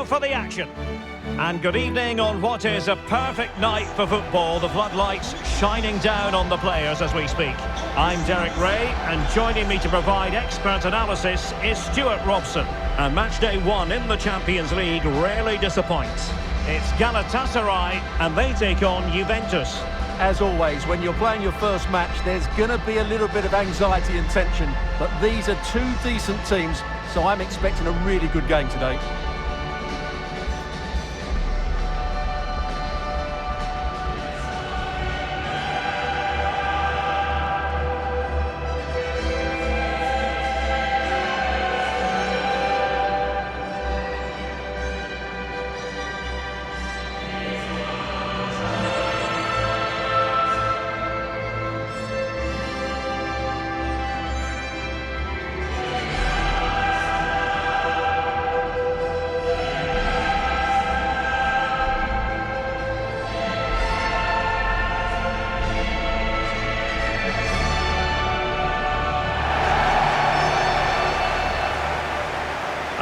for the action. And good evening on what is a perfect night for football. The floodlights shining down on the players as we speak. I'm Derek Ray, and joining me to provide expert analysis is Stuart Robson. And match day 1 in the Champions League rarely disappoints. It's Galatasaray, and they take on Juventus. As always, when you're playing your first match, there's going to be a little bit of anxiety and tension. But these are two decent teams, so I'm expecting a really good game today.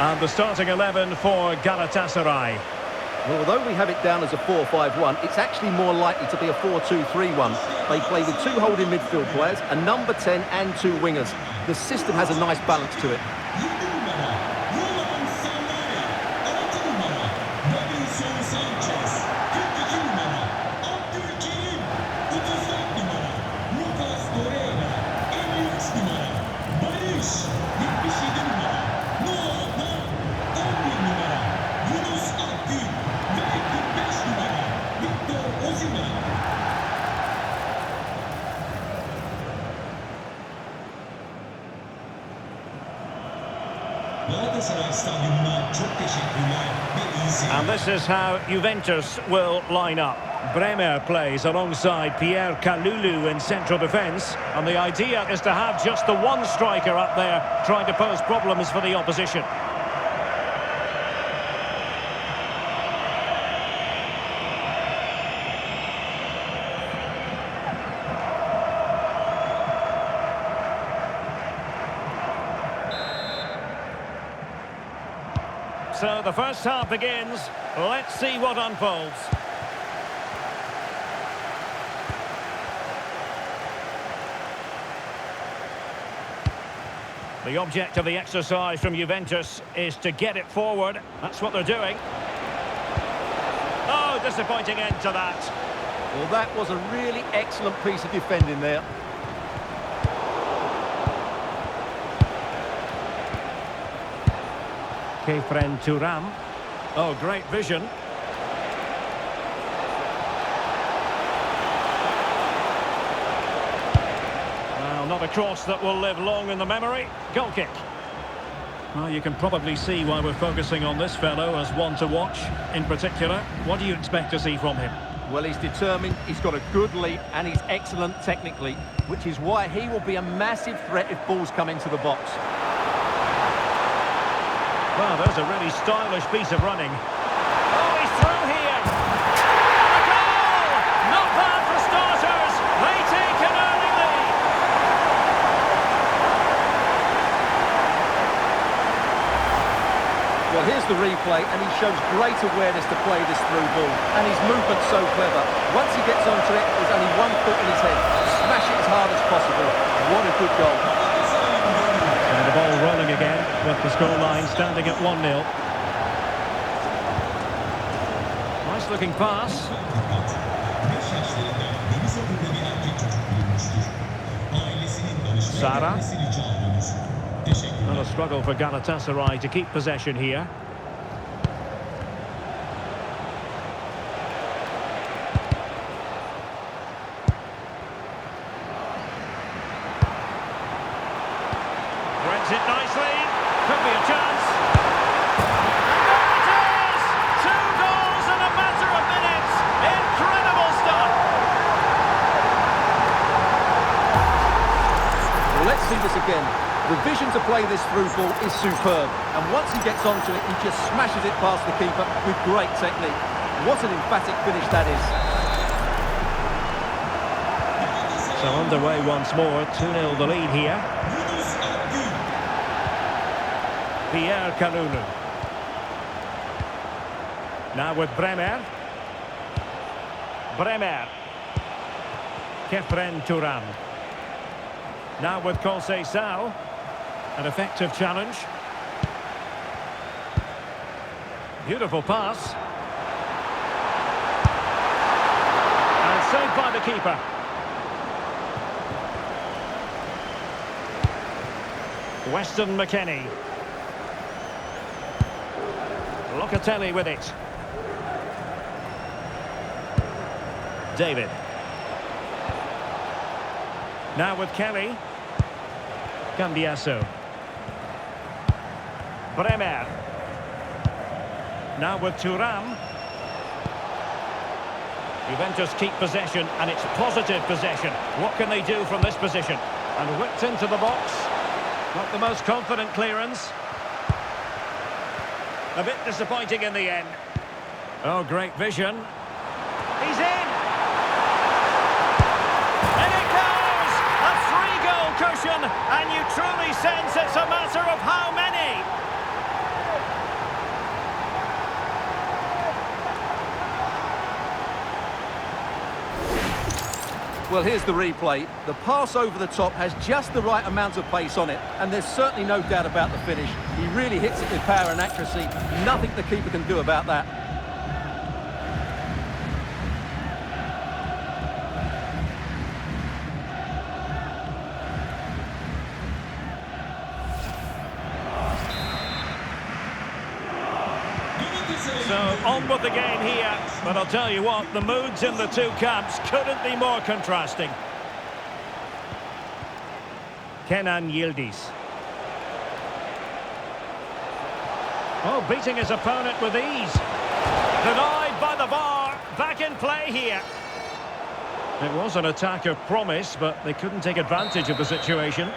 And the starting 11 for Galatasaray. Well, although we have it down as a 4-5-1, it's actually more likely to be a 4-2-3-1. They play with two holding midfield players, a number 10 and two wingers. The system has a nice balance to it. And this is how Juventus will line up. Bremer plays alongside Pierre Kalulu in central defence, and the idea is to have just the one striker up there trying to pose problems for the opposition. So the first half begins. Let's see what unfolds. The object of the exercise from Juventus is to get it forward. That's what they're doing. Oh, disappointing end to that. Well, that was a really excellent piece of defending there. Kefren Turam. Oh, great vision. Well, not a cross that will live long in the memory. Goal kick. Well, you can probably see why we're focusing on this fellow as one to watch. In particular, what do you expect to see from him? Well, he's determined, he's got a good leap, and he's excellent technically, which is why he will be a massive threat if balls come into the box. Well, there's a really stylish piece of running. Oh, he's through here! A goal! Not bad for starters. They take an early lead. Well, here's the replay, and he shows great awareness to play this through ball. And his movement's so clever. Once he gets onto it, there's only one foot in his head. Smash it as hard as possible. What a good goal. And the ball rolling again, with the scoreline standing at 1-0. Nice looking pass. Sara. Not a struggle for Galatasaray to keep possession here. It nicely, could be a chance. And there it is! 2 goals in a matter of minutes. Incredible stuff. Well, let's see this again. The vision to play this through ball is superb, and once he gets onto it, he just smashes it past the keeper with great technique. What an emphatic finish that is. So underway once more, 2-0 the lead here. Pierre Kalulu. Now with Bremer. Kefren Turan. Now with Conceição. An effective challenge. Beautiful pass. And saved by the keeper. Weston McKennie. Locatelli with it. David. Now with Kelly. Cambiasso. Bremer. Now with Thuram. Juventus keep possession, and it's positive possession. What can they do from this position? And whipped into the box. Not the most confident clearance. A bit disappointing in the end. Oh, great vision. He's in! And it goes! A 3-goal cushion, and you truly sense it's a matter of how many. Well, here's the replay. The pass over the top has just the right amount of pace on it, and there's certainly no doubt about the finish. He really hits it with power and accuracy. Nothing the keeper can do about that. So, on with the game here, but I'll tell you what, the moods in the two camps couldn't be more contrasting. Kenan Yildiz. Oh, beating his opponent with ease. Denied by the bar, back in play here. It was an attack of promise, but they couldn't take advantage of the situation.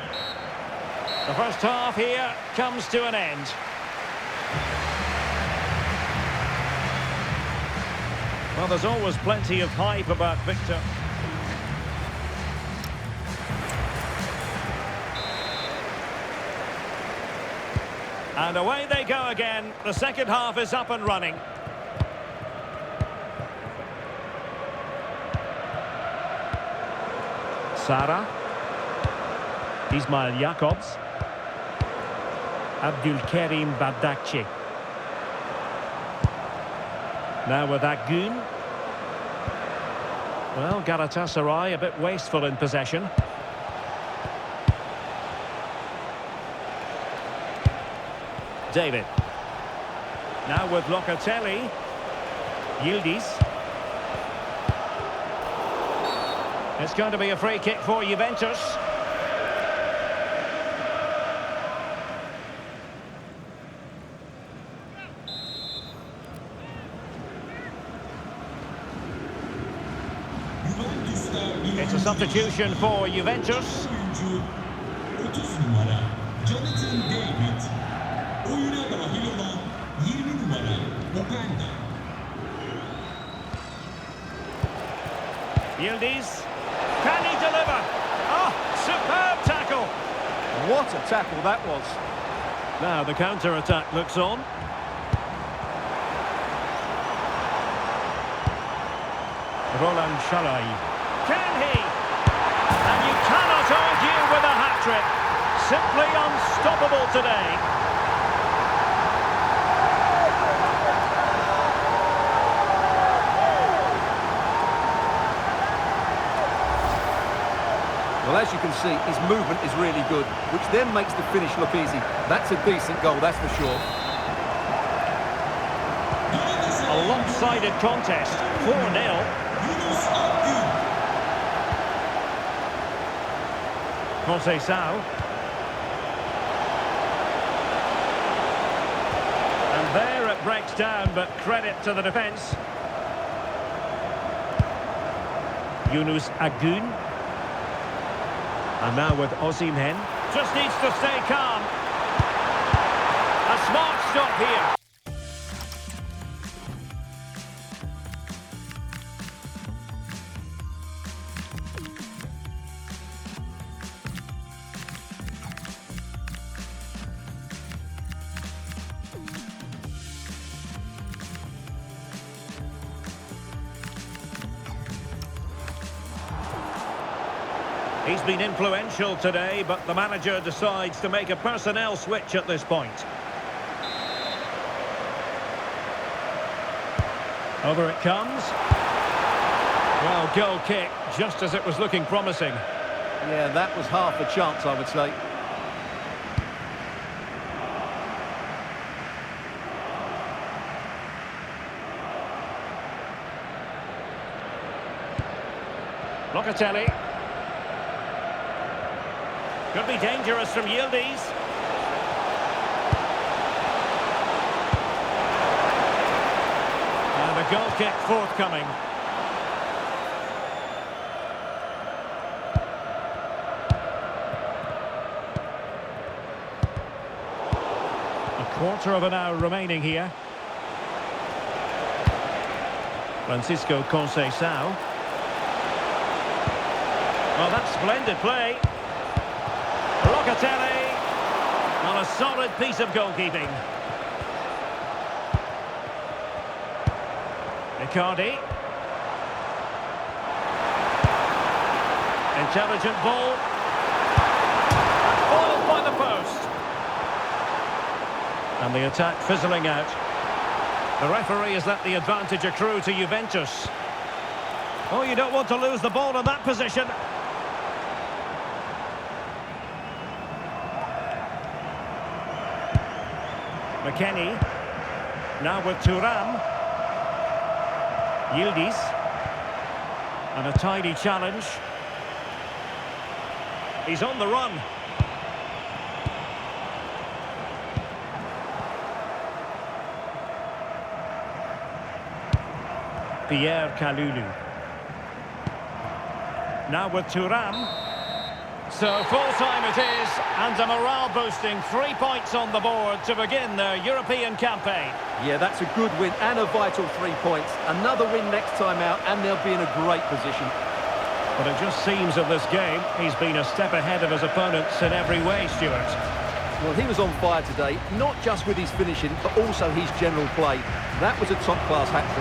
The first half here comes to an end. Well, there's always plenty of hype about Victor. And away they go again. The second half is up and running. Sara. Ismail Jakobs. Abdulkarim Bardakci. Now with Agun. Well, Galatasaray a bit wasteful in possession. David. Now with Locatelli. Yildiz. It's going to be a free kick for Juventus. It's a substitution for Juventus. Yildiz. Can he deliver? Oh, superb tackle. What a tackle that was. Now the counter-attack looks on. Roland Shalai. Can he? And you cannot argue with a hat-trick. Simply unstoppable today. Well, as you can see, his movement is really good, which then makes the finish look easy. That's a decent goal, that's for sure. A lopsided contest, 4-0. Conceição. And there it breaks down, but credit to the defence. Yunus Agun. And now with Osimhen. Just needs to stay calm. A smart stop here. He's been influential today, but the manager decides to make a personnel switch at this point. Over it comes. Well, goal kick, just as it was looking promising. Yeah, that was half a chance, I would say. Locatelli. Could be dangerous from Yildiz. And a goal kick forthcoming. A quarter of an hour remaining here. Francisco Conceição. Well, that's splendid play. Locatelli on a solid piece of goalkeeping. Icardi. Intelligent ball. Ball by the post. And the attack fizzling out. The referee has let the advantage accrue to Juventus. Oh, you don't want to lose the ball in that position. McKennie, now with Thuram. Yildiz. And a tidy challenge. He's on the run. Pierre Kalulu. Now with Thuram. So full-time it is, and a morale-boosting 3 points on the board to begin their European campaign. Yeah, that's a good win and a vital 3 points. Another win next time out, and they'll be in a great position. But it just seems in this game, he's been a step ahead of his opponents in every way, Stuart. Well, he was on fire today, not just with his finishing, but also his general play. That was a top-class hat-trick.